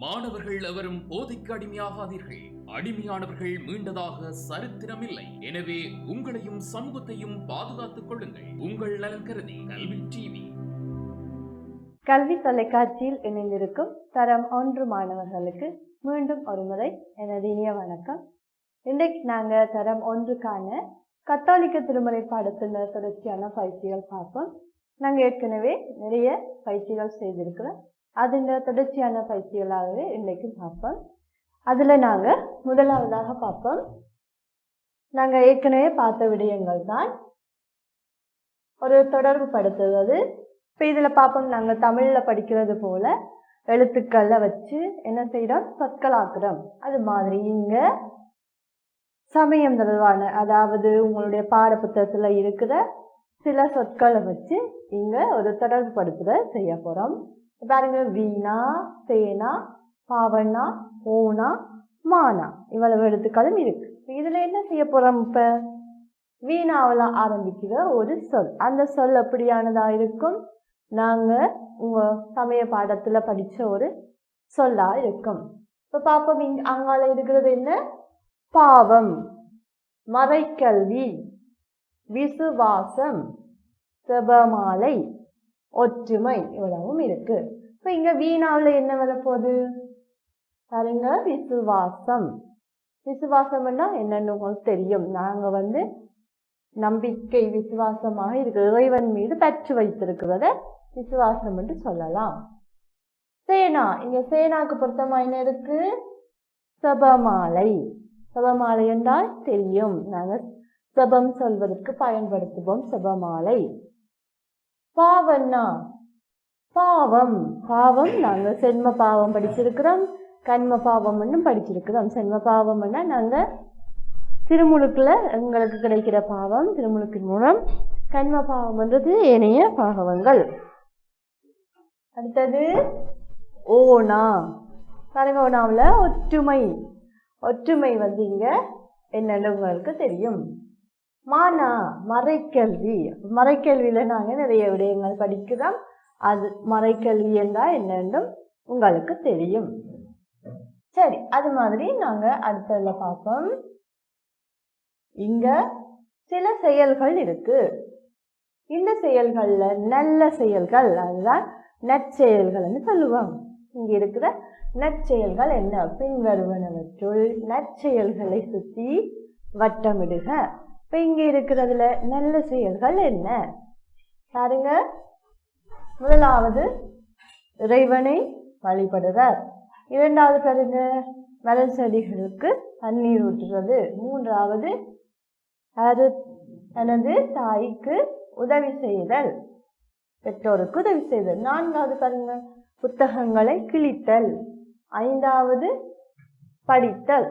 மாணவர்கள் எவரும் போதைக்கு அடிமையாகாதீர்கள். அடிமையானவர்கள் மீண்டதாக சரித்திரமில்லை. எனவே உங்களையும் சமூகத்தையும் பாதுகாத்துக் கொள்ளுங்கள். உங்கள் நலன் கருதி கல்வி டிவி. கல்வி தொலைக்காட்சியில் இணைந்திருக்கும் தரம் 1 மாணவர்களுக்கு மீண்டும் ஒருமுறை எனது இனிய வணக்கம். இன்றைக்கு நாங்கள் தரம் 1க்கான கத்தோலிக்க திருமறை பாடத்தில் தொடர்ச்சியான பயிற்சிகள் பார்ப்போம். நாங்கள் ஏற்கனவே நிறைய பயிற்சிகள் செய்திருக்கிறோம். அதில் தொடர்ச்சியான பயிற்சிகளாகவே இன்றைக்கு பார்ப்போம். அதில் நாங்கள் முதலாவதாக பார்ப்போம். நாங்கள் ஏற்கனவே பார்த்த விடயங்கள் தான் ஒரு தொடர்பு படுத்துவது. இப்போ இதில் பார்ப்போம், நாங்கள் தமிழில் படிக்கிறது போல எழுத்துக்களை வச்சு என்ன செய்கிறோம், சொற்களாக்குறோம். அது மாதிரி இங்கே சமயம் தொடர்பான, அதாவது உங்களுடைய பாட புத்தகத்தில் இருக்கிற சில சொற்களை வச்சு இங்கே ஒரு தொடர்பு படுத்துகிற செய்ய போகிறோம். பாருங்க, வீணா, சேனா, பாவனா, ஓனா, மானா, இவ்வளவு எழுத்துக்களும் இருக்கு. இதுல என்ன செய்ய போறோம்? இப்ப வீணாவில் ஆரம்பிக்கிற ஒரு சொல், அந்த சொல் எப்படியானதா இருக்கும்? நாங்க உங்க சமய பாடத்துல படிச்ச ஒரு சொல்லா இருக்கும். இப்ப பாப்போம், அங்கால இருக்கிறது என்ன? பாவம், மறைக்கல்வி, விசுவாசம், செபமாலை, ஒற்றுமை, இவ்வளவும் இருக்கு. இப்ப இங்க வீணாவில் என்ன வரப்போகுது பாருங்க, விசுவாசம். விசுவாசம்னா என்னன்னு உங்களுக்கு தெரியும். நாங்க நம்பிக்கை, விசுவாசமாக இருக்கிற இறைவன் மீது பற்று வைத்திருக்கிறத விசுவாசம் என்று சொல்லலாம். சேனா, இங்க சேனாக்கு பொருத்தமா என்ன இருக்கு? செபமாலை. செபமாலை என்றால் தெரியும், நாங்க செபம் சொல்வதற்கு பயன்படுத்துவோம் செபமாலை. பாவன்னா, பாவம். பாவம் நாங்க சென்ம பாவம் படிச்சிருக்கிறோம், கண்ம பாவம்னு படிச்சிருக்கிறோம். சென்ம பாவம்னா நாங்க திருமுழுக்குல எங்களுக்கு கிடைக்கிற பாவம், திருமுழுக்கின் மூலம். கண்ம பாவம்ன்றது ஏனைய பாவங்கள். அடுத்தது ஓனா. பாருங்க, ஓனாவில் ஒற்றுமை. ஒற்றுமை இங்க என்னன்னு உங்களுக்கு தெரியும். மானா, மறைக்கல்வி. மறைக்கல்வியில நாங்க நிறைய விடயங்கள் படிக்கிறோம். அது மறைக்கல்வி என்றால் என்னென்றும் உங்களுக்கு தெரியும். சரி, அது மாதிரி நாங்க அடுத்ததுல பார்ப்போம். இங்க சில செயல்கள் இருக்கு. இந்த செயல்கள்ல நல்ல செயல்கள், அதுதான் நற்செயல்கள்னு சொல்லுவாங்க. இங்க இருக்கிற நற்செயல்கள் என்ன? பின்வருவனவற்றுள் நற்செயல்களை சுற்றி வட்டமிடுக. இப்ப இங்க இருக்கிறதுல நல்ல செயல்கள் என்ன பாருங்க. முதலாவது இறைவனை வழிபடுறார். இரண்டாவது பாருங்க, மலர் செடிகளுக்கு தண்ணீர் ஊற்றுறது. மூன்றாவது தனது தாய்க்கு உதவி செய்தல், பெற்றோருக்கு உதவி செய்தல். நான்காவது பாருங்க, புத்தகங்களை கிழித்தல். ஐந்தாவது படித்தல்.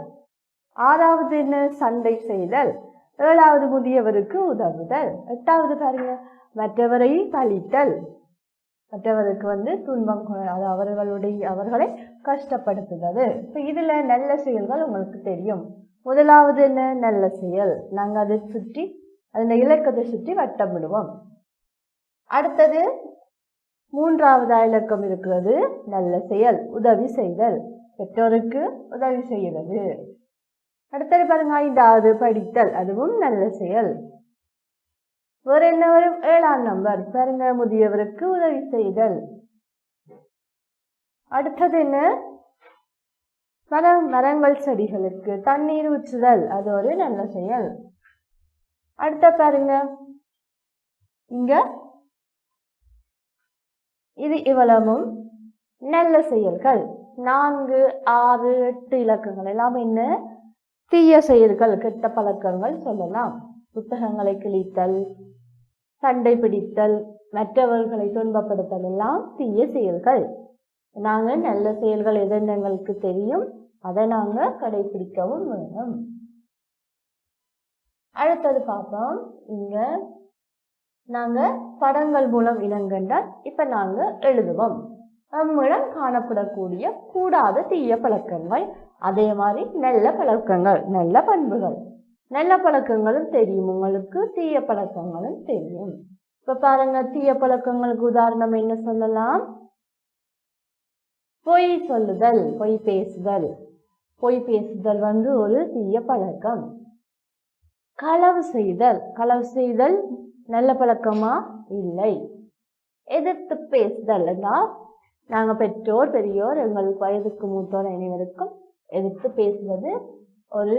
ஆறாவது என்ன? சண்டை செய்தல். ஏழாவது முதியவருக்கு உதவுதல். எட்டாவது பாருங்க, மற்றவரை பழித்தல். மற்றவருக்கு துன்பம், அவர்களை கஷ்டப்படுத்துவது. இப்போ இதுல நல்ல செயல்கள் உங்களுக்கு தெரியும். முதலாவது என்ன? நல்ல செயல். நாங்க அதை சுற்றி, அந்த இலக்கத்தை சுற்றி வட்டமிடுவோம். அடுத்தது மூன்றாவது இலக்கம் இருக்கிறது நல்ல செயல், உதவி செய்தல், பெற்றோருக்கு உதவி செய்கிறது. அடுத்தது பாருங்க, ஐந்தாவது படித்தல், அதுவும் நல்ல செயல். வேற என்ன வரும்? 7ஆம் நம்பர் பாருங்க, முதியவருக்கு உதவி செய்தல். அடுத்தது என்ன? மரங்கள் செடிகளுக்கு தண்ணீர் ஊற்றுதல், அது ஒரு நல்ல செயல். அடுத்த பாருங்க, இங்க இது இவ்வளவும் நல்ல செயல்கள். 4, 6, 8 இலக்கங்கள் எல்லாம் என்ன? தீய செயல்கள், கெட்ட பழக்கங்கள் சொல்லலாம். புத்தகங்களை கிழித்தல், சண்டை பிடித்தல், மற்றவர்களை துன்பப்படுத்தல் எல்லாம் தீய செயல்கள். நாங்க நல்ல செயல்கள் எதுன்னு எங்களுக்கு தெரியும், அதை நாங்க கடைபிடிக்கவும் வேணும். அடுத்தது பார்ப்போம். இங்க நாங்க படங்கள் மூலம் இனங்கண்டால் இப்ப நாங்க எழுதுவோம். நம்மிடம் காணப்படக்கூடிய கூடாத தீய பழக்கங்கள், அதே மாதிரி நல்ல பழக்கங்கள், நல்ல பண்புகள். நல்ல பழக்கங்களும் தெரியும் உங்களுக்கு, தீய பழக்கங்களும் தெரியும். இப்ப பாருங்க, தீய பழக்கங்களுக்கு உதாரணம் என்ன சொல்லலாம்? பொய் சொல்லுதல், பொய் பேசுதல். பொய் பேசுதல் ஒரு தீய பழக்கம். களவு செய்தல், களவு செய்தல் நல்ல பழக்கமா? இல்லை. எதிர்த்து பேசுதல் நாங்கள் பெற்றோர் பெரியோர் எங்கள் வயதுக்கு மூத்தோர் அனைவருக்கும் எதிர்த்து பேசுவது ஒரு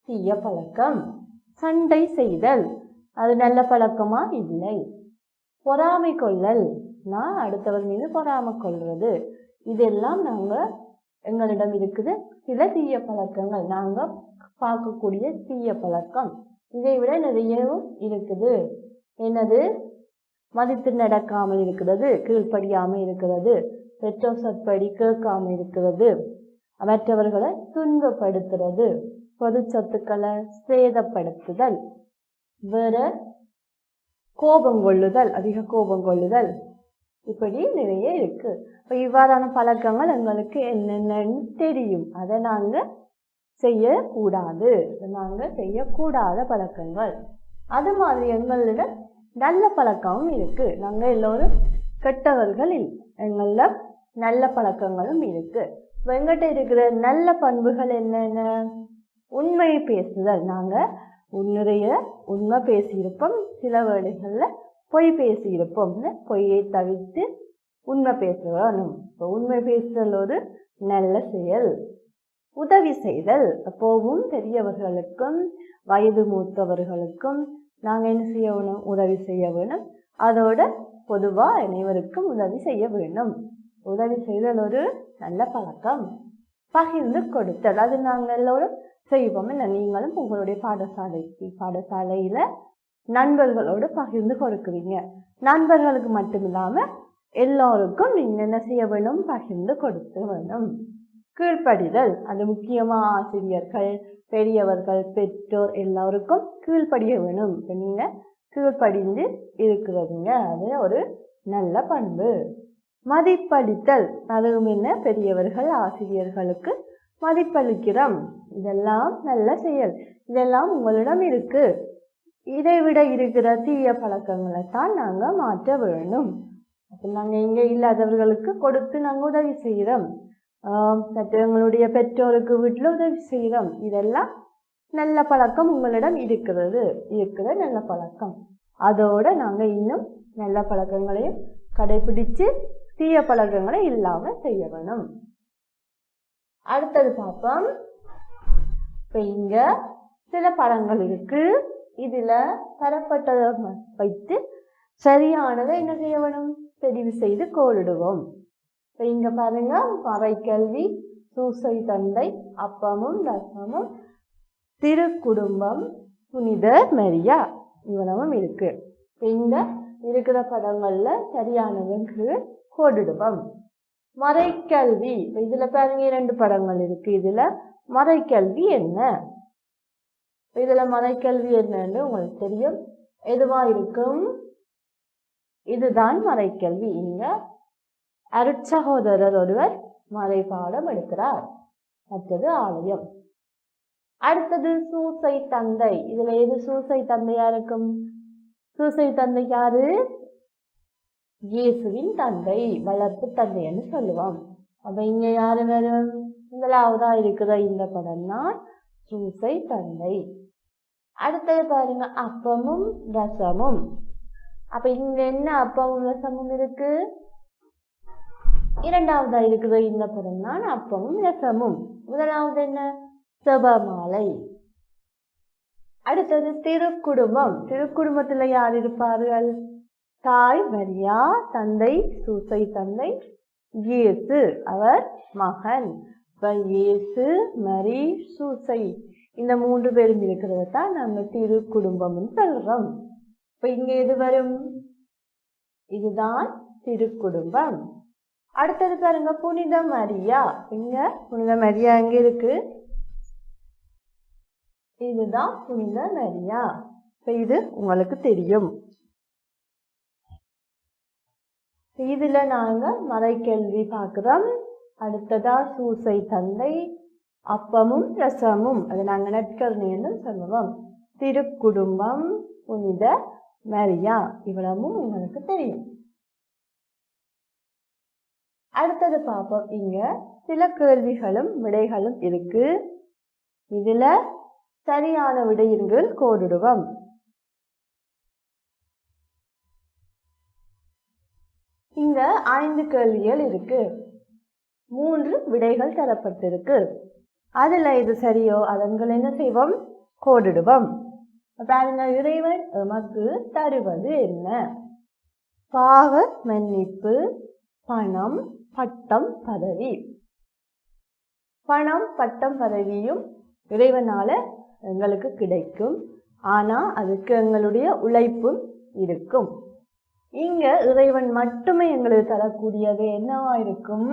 தீய பழக்கம். சண்டை செய்தல் அது நல்ல பழக்கமா? இல்லை. பொறாமை கொள்ளல் அடுத்தவர் மீது பொறாமை கொள்வது, இதெல்லாம் எங்களிடம் இருக்குது சில தீய பழக்கங்கள், நாங்கள் பார்க்கக்கூடிய தீய பழக்கம். இதை விட நிறையவும் இருக்குது. என்னது? மதித்து நடக்காமல் இருக்கிறது, கீழ்ப்படியாமல் இருக்கிறது, பெற்றோர் சொற்படி கேட்காமல் இருக்கிறது, மற்றவர்களை துன்பப்படுத்துறது, பொது சொத்துக்களை சேதப்படுத்துதல், வேற கோபம் கொள்ளுதல், அதிக கோபம் கொள்ளுதல், இப்படி நிறைய இருக்கு. இப்போ இவ்வாறான பழக்கங்கள் எங்களுக்கு என்னென்னு தெரியும். அதை நாங்கள் செய்யக்கூடாது, செய்யக்கூடாத பழக்கங்கள். அது மாதிரி எங்களிடம் நல்ல பழக்கமும் இருக்கு. நாங்கள் எல்லோரும் கெட்டவர்கள் இல்லை, எங்கள நல்ல பழக்கங்களும் இருக்கு. எங்கிட்ட இருக்கிற நல்ல பண்புகள் என்னென்ன? உண்மை பேசுதல். நாங்கள் நிறைய உண்மை பேசியிருப்போம், சில வேளைகளில் பொய் பேசியிருப்போம். பொய்யை தவிர்த்து உண்மை பேச வேணும். உண்மை பேசுதல் ஒரு நல்ல செயல். உதவி செய்தல், எப்போவும் பெரியவர்களுக்கும் வயது மூத்தவர்களுக்கும் நாங்கள் என்ன செய்ய வேணும்? உதவி செய்ய வேணும். அதோட பொதுவாக அனைவருக்கும் உதவி செய்ய வேணும். உதவி செய்தல் ஒரு நல்ல பழக்கம். பகிர்ந்து கொடுத்தல், அது நாங்கள் எல்லோரும் செய்வோம். நீங்களும் உங்களுடைய பாடசாலையில் நண்பர்களோடு பகிர்ந்து கொடுக்குறீங்க. நண்பர்களுக்கு மட்டும் இல்லாமல் எல்லோருக்கும் நீங்கள் என்ன செய்ய வேணும்? பகிர்ந்து கொடுக்க வேணும். கீழ்ப்படிதல், அது முக்கியமாக ஆசிரியர்கள், பெரியவர்கள், பெற்றோர் எல்லோருக்கும் கீழ்ப்படிய வேணும். இப்போ நீங்கள் கீழ்ப்படிந்து இருக்கிறதுங்க, அது ஒரு நல்ல பண்பு. மதிப்பளித்தல், அதுவும் என்ன? பெரியவர்கள் ஆசிரியர்களுக்கு மதிப்பளிக்கிறோம், இதெல்லாம் நல்ல செயல். இதெல்லாம் உங்களிடம் இருக்கு. இதை விட இருக்கிற தீய பழக்கங்களை தான் நாங்கள் மாற்ற வேணும். அப்போ நாங்கள் இங்கே இல்லாதவர்களுக்கு கொடுத்து நாங்கள் உதவி செய்கிறோம், மற்றவங்களுடைய பெற்றோருக்கு வீட்டில் உதவி செய்கிறோம். இதெல்லாம் நல்ல பழக்கம் உங்களிடம் இருக்கிற நல்ல பழக்கம். அதோட நாங்கள் இன்னும் நல்ல பழக்கங்களையும் கடைபிடிச்சு தீய பழக்கங்களை இல்லாமல் செய்ய வேணும். அடுத்தது பார்ப்போம். இப்போ இங்க சில படங்கள் இருக்கு. இதுல தரப்பட்டதை வைத்து சரியானதை என்ன செய்ய வேணும்? தெரிவு செய்து கோடிடுவோம். இப்போ இங்க பாருங்க, மறைக்கல்வி, சூசை தந்தை, அப்பமும் ரசமும், திருக்குடும்பம், புனித மரியா, இவ்வளவும் இருக்கு. இங்க இருக்கிற படங்கள்ல சரியானவங்க கோடிடுவோம். மறைக்கல்வி, இதுல பாருங்க 2 படங்கள் இருக்கு. இதுல மறைக்கல்வி என்ன? இதுல மறைக்கல்வி என்னன்னு உங்களுக்கு தெரியும். எதுவா இருக்கும்? இதுதான் மறைக்கல்வி. இங்க அருட்சகோதரர் ஒருவர் மறைபாடம் எடுக்கிறார், மற்றது ஆலயம். அடுத்தது சூசை தந்தை. இதுல எது சூசை தந்தையா இருக்கும்? சூசை தந்தை யாரு? இயேசுவின் தந்தை, வளர்ப்பு தந்தைன்னு சொல்லுவோம். அப்ப இங்க யாரு வரும்? முதலாவதா இருக்கிற இந்த படம் தான் சூசை தந்தை. அடுத்தது பாருங்க, அப்பமும் ரசமும். அப்ப இங்க என்ன அப்பமும் ரசமும் இருக்கு? இரண்டாவதா இருக்கிற இந்த படம் தான் அப்பமும் ரசமும். முதலாவது என்ன? செபமாலை. அடுத்தது திருக்குடும்பம். திருக்குடும்பத்துல யார் இருப்பார்கள்? தாய் மரியா, தந்தை சூசை தந்தை, இயேசு அவர் மகன். இயேசு, மரி, சூசை, இந்த 3 பேரும் இருக்கிறத தான் நம்ம திருக்குடும்பம்னு சொல்றோம். இப்ப இங்க எது வரும்? இதுதான் திருக்குடும்பம். அடுத்தது பாருங்க, புனித மரியா. இங்க புனித மரியா எங்க இருக்கு? இதுதான் புனித மரியா. இது உங்களுக்கு தெரியும். இதுல நாங்க மறைக்கல்வி பார்க்கிறோம். அடுத்ததா சூசை தந்தை, அப்பமும் ரசமும், அது நாங்க நற்கருணைன்னு சொல்லுவோம். திருக்குடும்பம், புனித மரியா, இவ்வளவும் உங்களுக்கு தெரியும். அடுத்தது பார்ப்போம். இங்க சில கேள்விகளும் விடைகளும் இருக்கு. இதுல சரியான விடையின்கள் கோடிடுவோம். இங்க 5 கேள்விகள் இருக்கு, 3 விடைகள் தரப்பட்டிருக்கு. அதுல இது சரியோ அதன்கள் என்ன செய்வோம், கோடிடுவோம். பாருங்க, இறைவன் எமக்கு தருவது என்ன? பாவ மன்னிப்பு, பணம், பட்டம், பதவி. பணம், பட்டம், பதவியும் இறைவனால எங்களுக்கு கிடைக்கும். ஆனா அதுக்கு எங்களுடைய உழைப்பும் இருக்கும். இங்க இறைவன் மட்டுமே எங்களுக்கு தரக்கூடியது என்னவா இருக்கும்?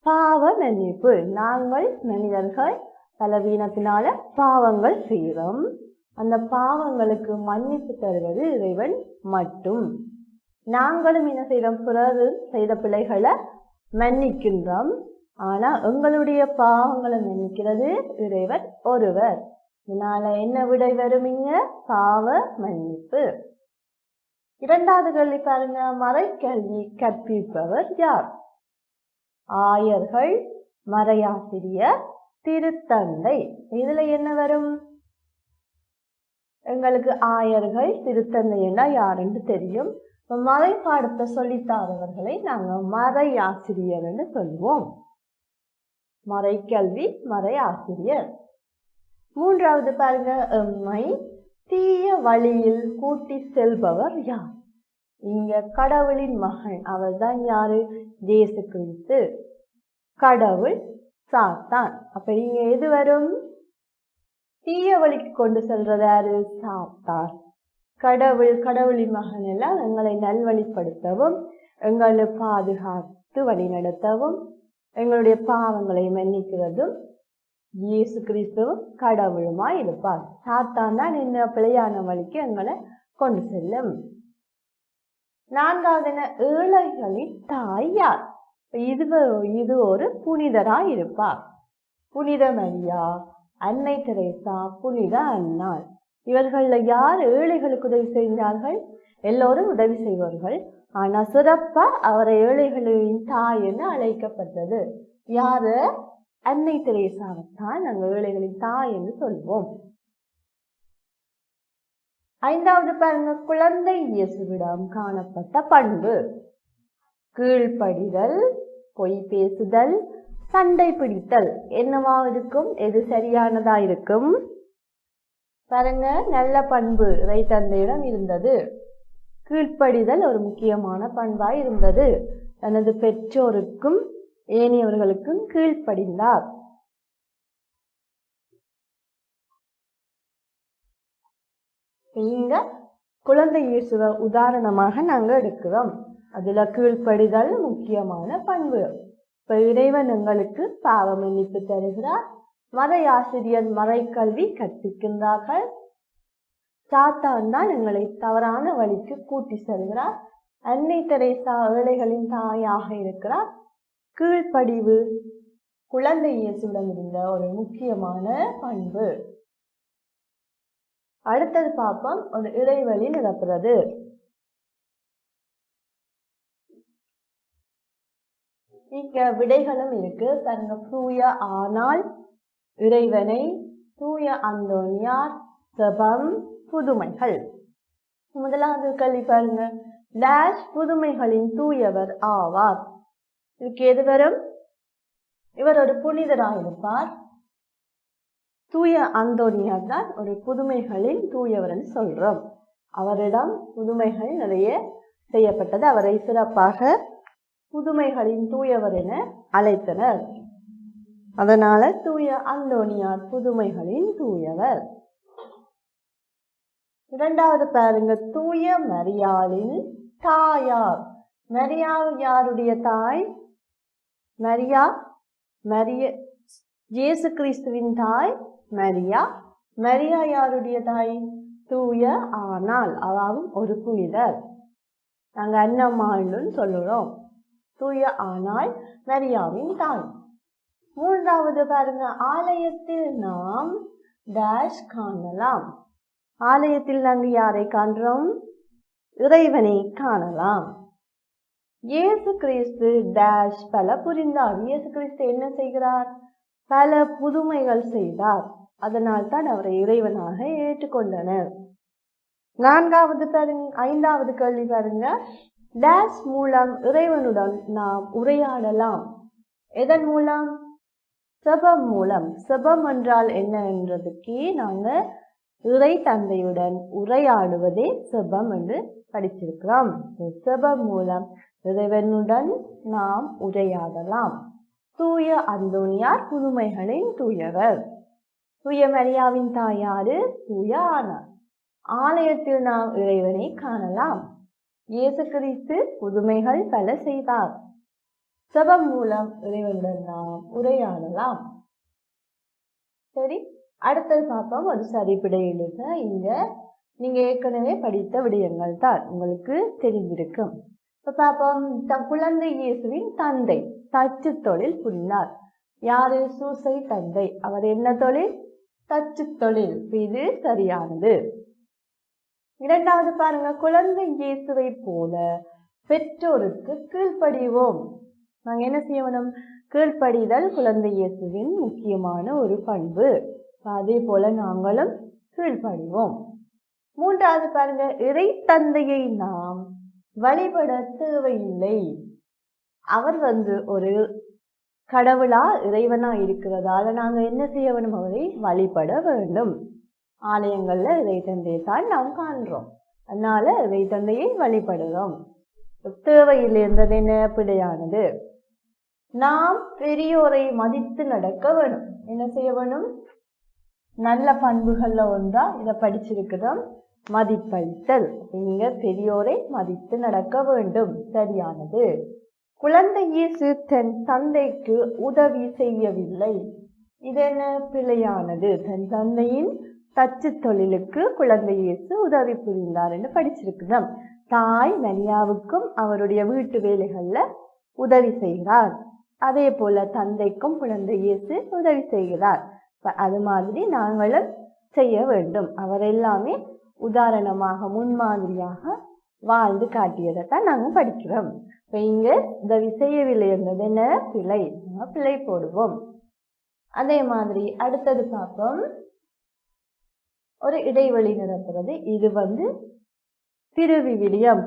பாவ மன்னிப்பு. நாங்கள் மனிதர்கள் பலவீனத்தினால பாவங்கள் செய்கிறோம். அந்த பாவங்களுக்கு மன்னிப்பு தருவது இறைவன் மட்டும். நாங்களும் என்ன செய்யறோம், பிறர் செய்த பிழைகளை மன்னிக்கின்றோம். ஆனா எங்களுடைய பாவங்களை மன்னிக்கிறது இறைவன் ஒருவர். இதனால என்ன விடை வரும்? இங்க பாவ மன்னிப்பு. இரண்டாவது கேள்வி பாருங்க, மறைக்கல்வி கற்பிப்பவர் யார்? ஆயர்கள், மறையாசிரியர், திருத்தந்தை. இதுல என்ன வரும்? எங்களுக்கு ஆயர்கள், திருத்தந்தை என்ன யாருன்னு தெரியும். மறை பாடத்தை சொல்லித்தாரவர்களை நாங்க மறையாசிரியர் என்று சொல்லுவோம். மறைக்கல்வி, மறை ஆசிரியர். மூன்றாவது பாருங்க, எம்மை தீய வழியில் கூட்டி செல்பவர் யார்? இங்க கடவுளின் மகன், அவர் தான் யாரு? இயேசு கிறிஸ்து. கடவுள் சாத்தான். அப்ப இங்க எது வரும்? தீய வழிக்கு கொண்டு செல்றது யாரு? சாத்தான். கடவுள், கடவுளின் மகன் எல்லாம் எங்களை நல்வழிப்படுத்தவும், எங்களை பாதுகாத்து வழி நடத்தவும், எங்களுடைய பாவங்களை மன்னிக்கிறதும் இயேசு கிறிஸ்துவும் கடவுளுமாய் இருப்பார். சாத்தான் தான் இந்த பிழையான வழிக்கு எங்களை கொண்டு செல்லும். நான்காவது, ஏழைகளின் தாய் யார்? இது ஒரு புனிதராய் இருப்பார். புனித மரியா, அன்னை தெரேசா, புனித அன்னாள். இவர்கள யார் ஏழைகளுக்கு உதவி செய்தார்கள்? எல்லோரும் உதவி செய்வார்கள். ஆனா சிறப்பா அவரை ஏழைகளின் தாய் என்று அழைக்கப்பட்டது யாரு? அன்னை தெரேசாவைத்தான் நாங்கள் ஏழைகளின் தாய் என்று சொல்வோம். ஐந்தாவது பாருங்க, குழந்தை இயேசுவிடம் காணப்பட்ட பண்பு. கீழ்ப்படிதல், பொய் பேசுதல், சண்டை பிடித்தல். என்னவா இருக்கும்? எது சரியானதா இருக்கும்? பாருங்க, நல்ல பண்பு இறை தந்தையிடம் இருந்தது. கீழ்ப்படிதல் ஒரு முக்கியமான பண்பாய் இருந்தது. தனது பெற்றோருக்கும் ஏனையவர்களுக்கும் கீழ்ப்படிந்தார். இங்க குழந்தை இயேசுவை உதாரணமாக நாங்க எடுக்கிறோம். அதுல கீழ்ப்படிதல் முக்கியமான பண்பு. இப்ப இறைவன் எங்களுக்கு பாவ மன்னிப்பு தருகிறார். மறை ஆசிரியர் மறைக்கல்வி கற்பிக்கின்றார்கள். சாத்தான் தான் எங்களை தவறான வழிக்கு கூட்டி செல்கிறார். அன்னை தெரேசா ஏழைகளின் தாயாக இருக்கிறார். கீழ்ப்படிவு குழந்தை இயேசுவிடம் இருந்த ஒரு முக்கியமான பண்பு. அடுத்தது பார்ப்போம், ஒரு இறைவழி நடக்கிறது. இங்க விடைகளும் இருக்கு. தங்க தூய ஆனால், இறைவனை, தூய அந்தோனியார், ஜெபம், புதுமைகள். முதலாவது கேள்வி பாருங்க, டேஷ் புதுமைகளின் தூயவர் ஆவார். இதுக்கு எது வரும்? இவர் ஒரு புனிதராயிருப்பார். தூய அந்தோனியார் தான் ஒரு புதுமைகளின் தூயவர் என்று சொல்றோம். அவரிடம் புதுமைகள் நிறைய செய்யப்பட்டது. அவரை சிறப்பாக புதுமைகளின் தூயவர் என அழைத்தனர். அதனால தூய அந்தோனியார் புதுமைகளின் தூயவர். இரண்டாவது பாருங்க, தூய மரியாளின் தாயார். மரியா யாருடைய தாய்? மரியா இயேசு கிறிஸ்துவின் தாய் மரியா. மரியா யாருடைய தாய்? தூய ஆனால், அதாவது ஒரு புனிதர். நாங்க அன்னம்மாள்னு சொல்லுறோம். தூய ஆனால் மரியாவின் தாய். மூன்றாவது பாருங்க, ஆலயத்தில் நாம் டேஷ் காணலாம். ஆலயத்தில் நாங்கள் யாரை காண்றோம்? இறைவனை காணலாம். இயேசு கிறிஸ்து டேஷ் பல புரிந்தார். இயேசு கிறிஸ்து என்ன செய்கிறார்? பல புதுமைகள் செய்தார். அதனால் தான் அவரை இறைவனாக ஏற்றுக்கொண்டனர். ஐந்தாவது கேள்வி பாருங்க. டேஷ் மூலம் இறைவனுடன் நாம் உரையாடலாம். எதன் மூலம்? செபம் மூலம். செபம் என்றால் என்ன என்றதுக்கு நாங்க இறை தந்தையுடன் உரையாடுவதே செபம் என்று படிச்சிருக்கிறோம். செபம் மூலம் இறைவனுடன் நாம் உரையாடலாம். தூய அந்தோனியார் புதுமைகளின் தூயவர். தூய மரியாவின் தாயாரு தூய ஆனார். ஆலயத்தில் நாம் இறைவனை காணலாம். இயேசு கிறிஸ்து புதுமைகள் பல செய்தார். செபம் மூலம் இறைவனுடன் நாம் உரையாடலாம். சரி, அடுத்தது பார்ப்போம். ஒரு சரிபிடை எழுத. இங்க நீங்க ஏற்கனவே படித்த விடயங்கள் தான் உங்களுக்கு தெரிந்திருக்கும். இப்ப பார்ப்போம். குழந்தை இயேசுவின் தந்தை தச்சு தொழில் புரிந்தார். யாரு? சூசை தந்தை. அவர் என்ன தொழில்? தச்சு தொழில். இது சரியானது. இரண்டாவது பாருங்க. குழந்தை இயேசுவை போல பெற்றோருக்கு கீழ்ப்படிவோம். நாங்க என்ன செய்யணும்? கீழ்ப்படிதல் குழந்தை இயேசுவின் முக்கியமான ஒரு பண்பு. அதே போல நாங்களும் கீழ்ப்படிவோம். மூன்றாவது பாருங்க. இறை தந்தையை நாம் வழிபட தேவையில்லை. அவர் ஒரு கடவுளா இறைவனா இருக்கிறதால நாங்க என்ன செய்ய வேண்டும்? அவரை வழிபட வேண்டும். ஆலயங்கள்ல இறை தந்தையை தான் நாம் காண்றோம். அதனால இறை தந்தையை வழிபடுறோம். தேவையில்லை என்றது என்ன? பிழையானது. நாம் பெரியோரை மதித்து நடக்க வேணும். என்ன செய்ய வேணும்? நல்ல பண்புகள்ல ஒன்றா இதை படிச்சிருக்கிறோம். மதிப்பளித்தல். இங்க பெரியோரை மதித்து நடக்க வேண்டும். சரியானது. குழந்தை இயேசு தன் தந்தைக்கு உதவி செய்யவில்லை. இது என்ன? பிழையானது. தன் தந்தையின் தச்சு தொழிலுக்கு குழந்தை இயேசு உதவி புரிந்தார் என்று படிச்சிருக்கிறோம். தாய் மரியாவுக்கும் அவருடைய வீட்டு வேலைகள்ல உதவி செய்கிறார். அதே போல தந்தைக்கும் குழந்தை இயேசு உதவி செய்கிறார். அது மாதிரி நாங்களும் செய்ய வேண்டும். அவர் எல்லாமே உதாரணமாக முன்மாதிரியாக வாழ்ந்து காட்டியதைத்தான் நாங்கள் படிக்கிறோம். இப்ப இங்க உதவி செய்யவில்லை என்பது என்ன? பிழை. பிழை போடுவோம். அதே மாதிரி அடுத்தது பார்ப்போம். ஒரு இடைவெளி நிரப்புறது. இது திருவிவிலியம்.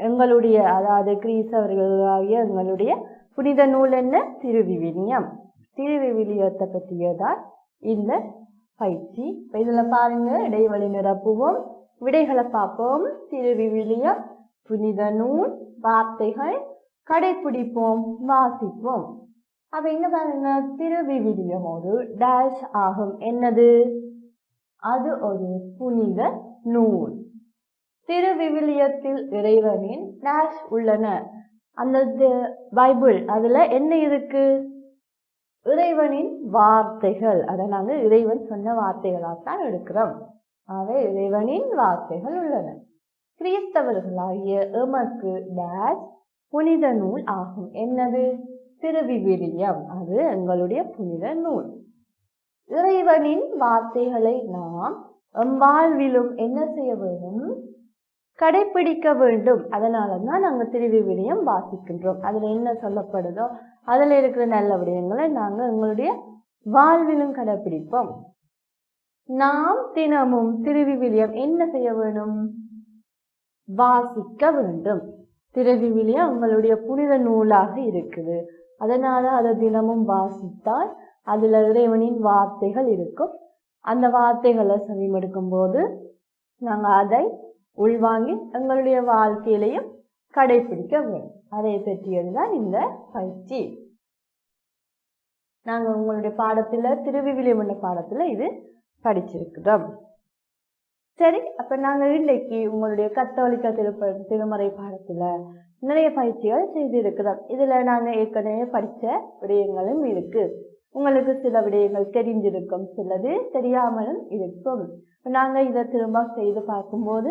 எங்களுடைய அதாவது கிறிஸ்தவர்களாகிய எங்களுடைய புனித நூல் என்ன? திருவிவிலியம். திருவிவிலியத்தை பற்றியதான் இந்த பயிற்சி. இதுல பாருங்க, இடைவெளி நிரப்புவோம், விடைகளை பார்ப்போம். திருவிவிலியம், புனித நூல், வார்த்தைகள், கடைபிடிப்போம், வாசிப்போம். அப்ப இங்க பாருங்க, திருவிவிலியம் ஒரு டேஷ் ஆகும். என்னது? அது ஒரு புனித நூல். திருவிவிலியத்தில் இறைவனின் டேஷ் உள்ளன. அந்த பைபிள் அதுல என்ன இருக்கு? இறைவனின் வார்த்தைகள். அதை நாங்க இறைவன் சொன்ன வார்த்தைகளாத்தான் எடுக்கிறோம். ஆக இறைவனின் வார்த்தைகள் உள்ளன. கிறிஸ்தவர்களாகிய எமக்கு டேஷ் புனித நூல் ஆகும். என்னது? திருவிவிலியம். அது எங்களுடைய புனித நூல். இறைவனின் வார்த்தைகளை நாம் வாழ்விலும் என்ன செய்ய வேண்டும்? கடைபிடிக்க வேண்டும். அதனாலதான் நாங்க திருவிவிலியம் வாசிக்கின்றோம். அதுல என்ன சொல்லப்படுதோ அதுல இருக்கிற நல்ல விடயங்களை நாங்க எங்களுடைய வாழ்விலும் கடைபிடிப்போம். நாம் தினமும் திருவிவிலியம் என்ன செய்ய வேண்டும்? வாசிக்க வேண்டும். திருவிவிலியம் உங்களுடைய புனித நூலாக இருக்குது. அதனால அதை தினமும் வாசித்தால் அதுல இறைவனின் வார்த்தைகள் இருக்கும். அந்த வார்த்தைகளை செவிமடுக்கும் போது நாங்க அதை உள்வாங்கி எங்களுடைய வாழ்க்கையிலையும் கடைபிடிக்க வேண்டும். அதை பற்றியதுதான் இந்த பயிற்சி. நாங்க உங்களுடைய பாடத்துல திருவிவிலியம் என்ற பாடத்துல இது படிச்சிருக்கிறோம். சரி, அப்ப நாங்க இன்றைக்கு உங்களுடைய கத்தோலிக்க திருமறை பாடத்துல நிறைய பயிற்சிகள் செய்திருக்கிறோம். இதுல நாங்க ஏற்கனவே படிச்ச விடயங்களும் இருக்கு. உங்களுக்கு சில விடயங்கள் தெரிஞ்சிருக்கும், சிலது தெரியாமலும் இருக்கும். நாங்க இதை திரும்ப செய்து பார்க்கும்போது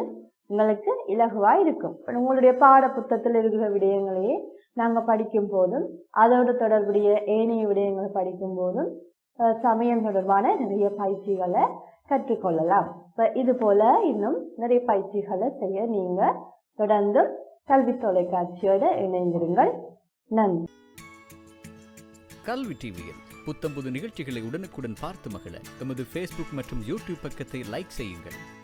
உங்களுக்கு இலகுவா இருக்கும். உங்களுடைய பாட புத்தகத்தில் இருக்கிற விடயங்களையே நாங்க படிக்கும் போதும் அதோடு தொடர்புடைய ஏனைய விடயங்களை படிக்கும் போதும் சமயம் தொடர்பான நிறைய பயிற்சிகளை கற்றுக்கொள்ளலாம். இது போல இன்னும் நிறைய பயிற்சிகளை செய்ய நீங்க தொடர்ந்து கல்வி தொலைக்காட்சியோட இணைந்திருங்கள். நன்றி. கல்வி டிவியில் புத்தம்புது நிகழ்ச்சிகளை உடனுக்குடன் பார்த்து மகிழ எமது Facebook மற்றும் YouTube பக்கத்தை லைக் செய்யுங்கள்.